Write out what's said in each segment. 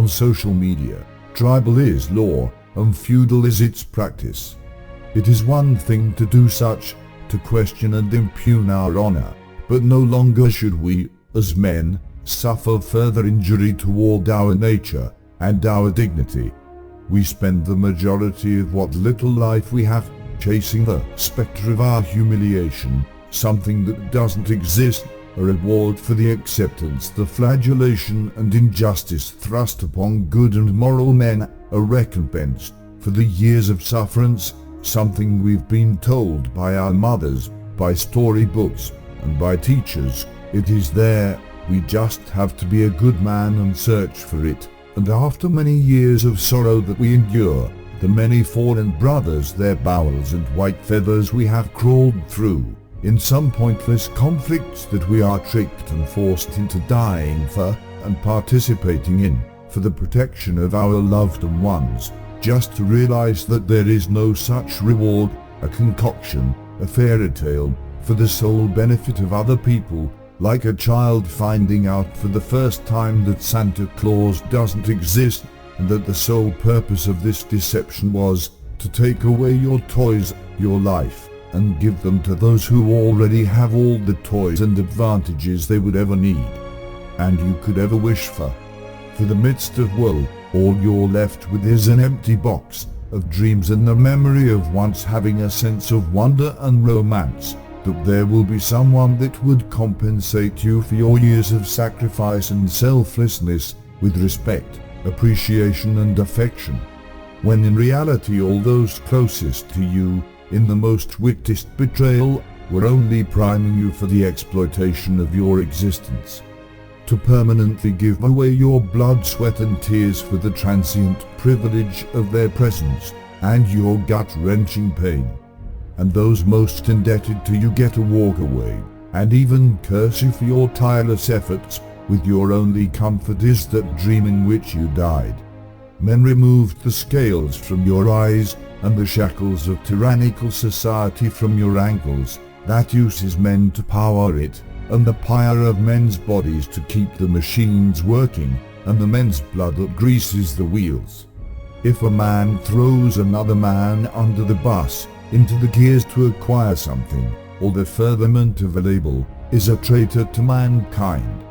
on social media. Tribal is law, and feudal is its practice. It is one thing to do such, to question and impugn our honor, but no longer should we, as men, suffer further injury toward our nature and our dignity. We spend the majority of what little life we have chasing the specter of our humiliation, something that doesn't exist, a reward for the acceptance, the flagellation and injustice thrust upon good and moral men, a recompense for the years of sufferance, something we've been told by our mothers, by storybooks, and by teachers. It is there, we just have to be a good man and search for it. And after many years of sorrow that we endure, the many fallen brothers, their bowels and white feathers we have crawled through, in some pointless conflicts that we are tricked and forced into dying for, and participating in, for the protection of our loved ones, just to realize that there is no such reward, a concoction, a fairy tale, for the sole benefit of other people, like a child finding out for the first time that Santa Claus doesn't exist, and that the sole purpose of this deception was to take away your toys, your life, and give them to those who already have all the toys and advantages they would ever need, and you could ever wish for. For the midst of woe, all you're left with is an empty box of dreams and the memory of once having a sense of wonder and romance, that there will be someone that would compensate you for your years of sacrifice and selflessness with respect, appreciation and affection, when in reality all those closest to you, in the most wickedest betrayal, were only priming you for the exploitation of your existence, to permanently give away your blood, sweat and tears for the transient privilege of their presence, and your gut-wrenching pain. And those most indebted to you get to walk away, and even curse you for your tireless efforts, with your only comfort is that dream in which you died. Men removed the scales from your eyes, and the shackles of tyrannical society from your ankles, that uses men to power it, and the pyre of men's bodies to keep the machines working, and the men's blood that greases the wheels. If a man throws another man under the bus, into the gears to acquire something, or the furtherment of a label, is a traitor to mankind.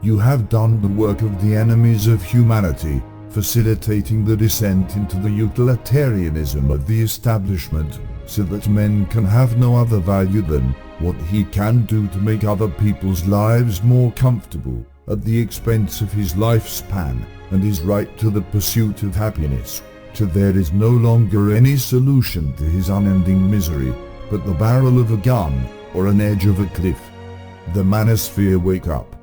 You have done the work of the enemies of humanity, facilitating the descent into the utilitarianism of the establishment, so that men can have no other value than what he can do to make other people's lives more comfortable, at the expense of his lifespan, and his right to the pursuit of happiness, till there is no longer any solution to his unending misery, but the barrel of a gun, or an edge of a cliff. The manosphere wake up.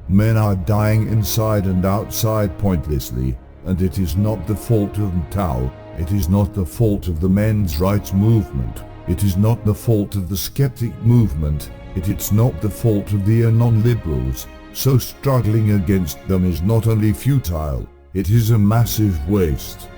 Men are dying inside and outside pointlessly, and it is not the fault of Tao, it is not the fault of the men's rights movement, it is not the fault of the skeptic movement, it's not the fault of the non-liberals, so struggling against them is not only futile, it is a massive waste.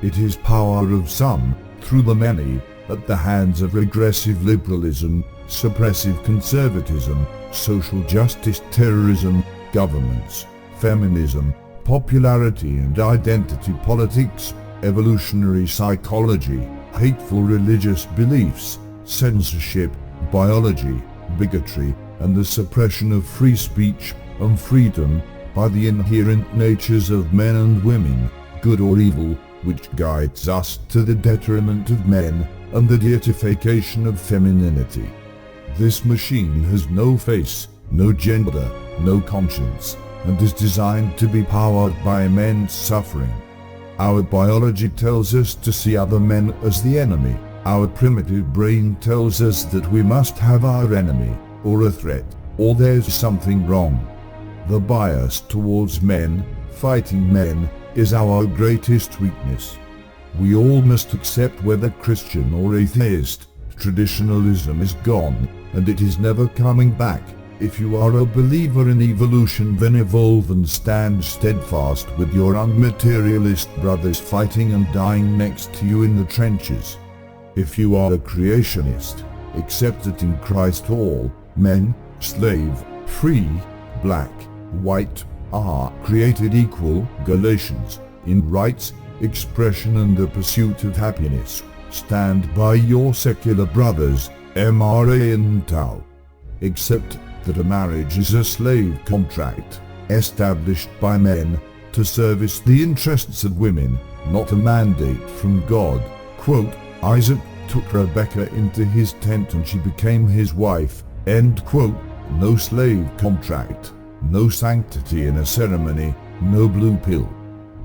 It is power of some, through the many, at the hands of regressive liberalism, suppressive conservatism, social justice terrorism, governments, feminism, popularity and identity politics, evolutionary psychology, hateful religious beliefs, censorship, biology, bigotry, and the suppression of free speech and freedom by the inherent natures of men and women, good or evil, which guides us to the detriment of men and the deification of femininity. This machine has no face, no gender, no conscience, and is designed to be powered by men's suffering. Our biology tells us to see other men as the enemy. Our primitive brain tells us that we must have our enemy, or a threat, or there's something wrong. The bias towards men, fighting men, is our greatest weakness. We all must accept, whether Christian or atheist, traditionalism is gone, and it is never coming back. If you are a believer in evolution, then evolve and stand steadfast with your unmaterialist brothers fighting and dying next to you in the trenches. If you are a creationist, accept that in Christ all, men, slave, free, black, white, are created equal, Galatians, in rights, expression and the pursuit of happiness. Stand by your secular brothers, MRA and Tau. Except that a marriage is a slave contract, established by men, to service the interests of women, not a mandate from God. Quote, Isaac took Rebekah into his tent and she became his wife. End quote. No slave contract, no sanctity in a ceremony, no blue pill.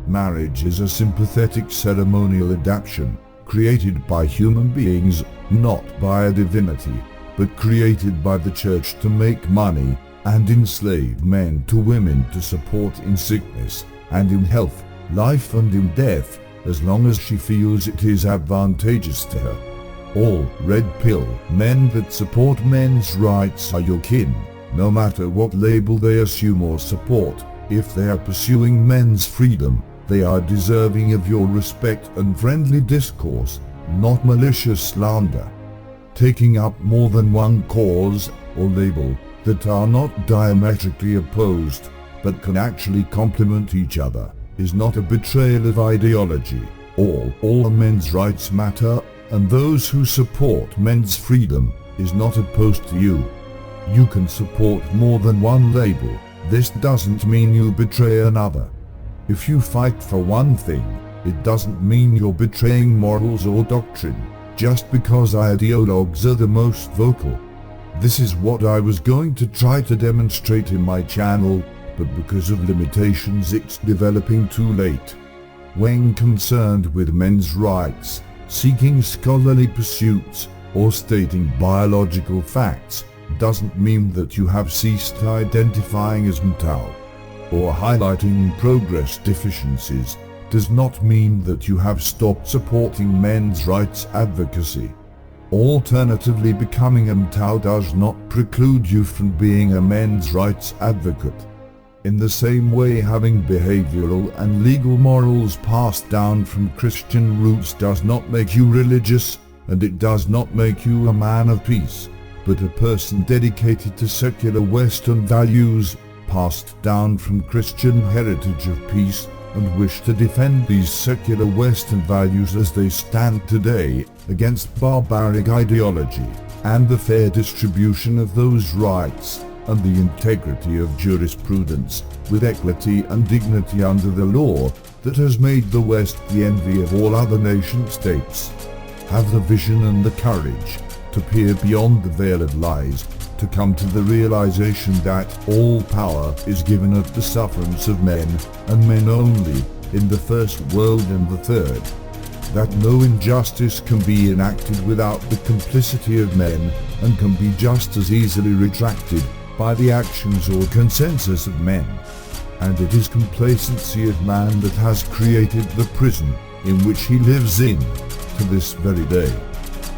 Marriage is a sympathetic ceremonial adaptation, created by human beings, not by a divinity, but created by the church to make money, and enslave men to women to support in sickness, and in health, life and in death, as long as she feels it is advantageous to her. All red pill men that support men's rights are your kin, no matter what label they assume or support. If they are pursuing men's freedom, they are deserving of your respect and friendly discourse, not malicious slander. Taking up more than one cause or label that are not diametrically opposed, but can actually complement each other, is not a betrayal of ideology. All men's rights matter, and those who support men's freedom is not opposed to you. You can support more than one label. This doesn't mean you betray another. If you fight for one thing, it doesn't mean you're betraying morals or doctrine, just because ideologues are the most vocal. This is what I was going to try to demonstrate in my channel, but because of limitations it's developing too late. When concerned with men's rights, seeking scholarly pursuits, or stating biological facts, doesn't mean that you have ceased identifying as Mtao. Or highlighting progress deficiencies does not mean that you have stopped supporting men's rights advocacy. Alternatively, becoming a Mtao does not preclude you from being a men's rights advocate. In the same way, having behavioral and legal morals passed down from Christian roots does not make you religious, and it does not make you a man of peace, but a person dedicated to secular Western values, passed down from Christian heritage of peace, and wish to defend these secular Western values as they stand today, against barbaric ideology, and the fair distribution of those rights, and the integrity of jurisprudence, with equity and dignity under the law, that has made the West the envy of all other nation-states. Have the vision and the courage to peer beyond the veil of lies, to come to the realization that all power is given at the sufferance of men, and men only, in the first world and the third. That no injustice can be enacted without the complicity of men, and can be just as easily retracted by the actions or consensus of men. And it is complacency of man that has created the prison in which he lives in, to this very day.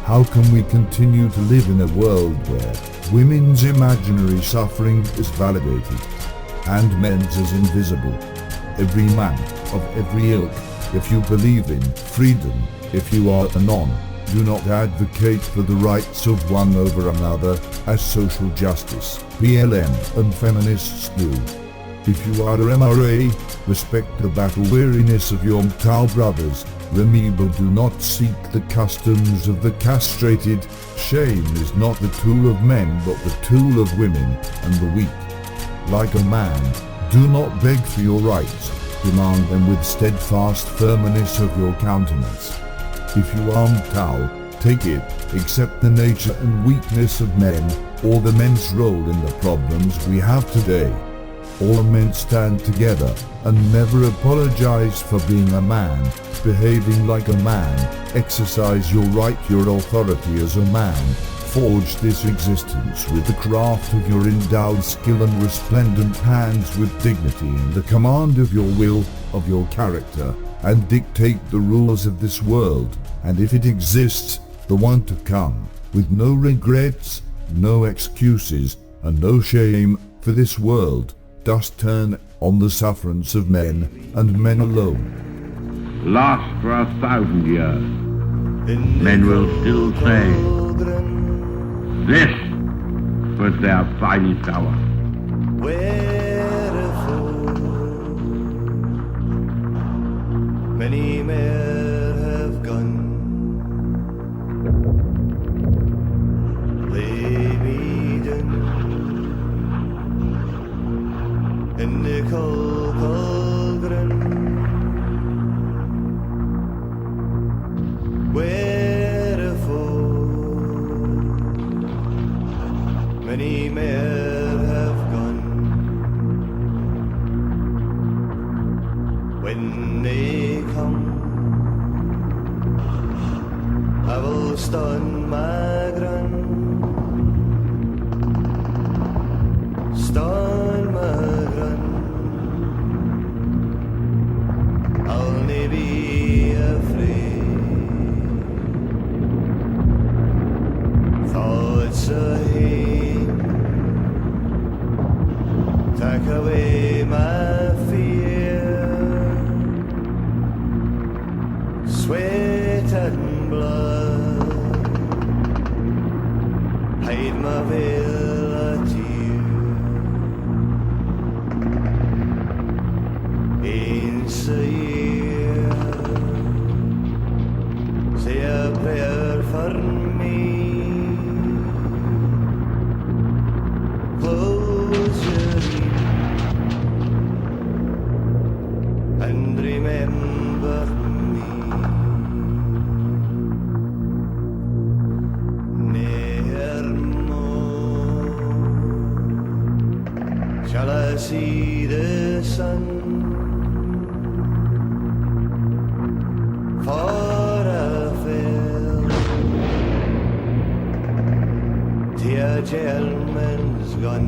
How can we continue to live in a world where women's imaginary suffering is validated, and men's is invisible? Every man, of every ilk, if you believe in freedom, if you are anon, do not advocate for the rights of one over another, as social justice, BLM, and feminists do. If you are a MRA, respect the battle weariness of your Mtao brothers. Remember, do not seek the customs of the castrated. Shame is not the tool of men, but the tool of women and the weak. Like a man, do not beg for your rights. Demand them with steadfast firmness of your countenance. If you are Mtao, take it, accept the nature and weakness of men, or the men's role in the problems we have today. All men stand together, and never apologize for being a man, behaving like a man, exercise your right, your authority as a man, forge this existence with the craft of your endowed skill and resplendent hands with dignity and the command of your will, of your character, and dictate the rules of this world, and if it exists, the one to come, with no regrets, no excuses, and no shame, for this world does turn on the sufferance of men, and men alone. Last for 1,000 years, men will still say, this was their finest hour. Many more have gone. Lay me down in the cold cauldron, wherefore many more have gone. When they come, I will stand my ground, stand my ground. I'll nae be afraid. Thoughts ahead, take away my fear. Sweat and blood, hide my veil at you. Inside, say a prayer for me. Close your eyes and remember me. Ne'er more shall I see the sun, for I fell to a gentleman's gun.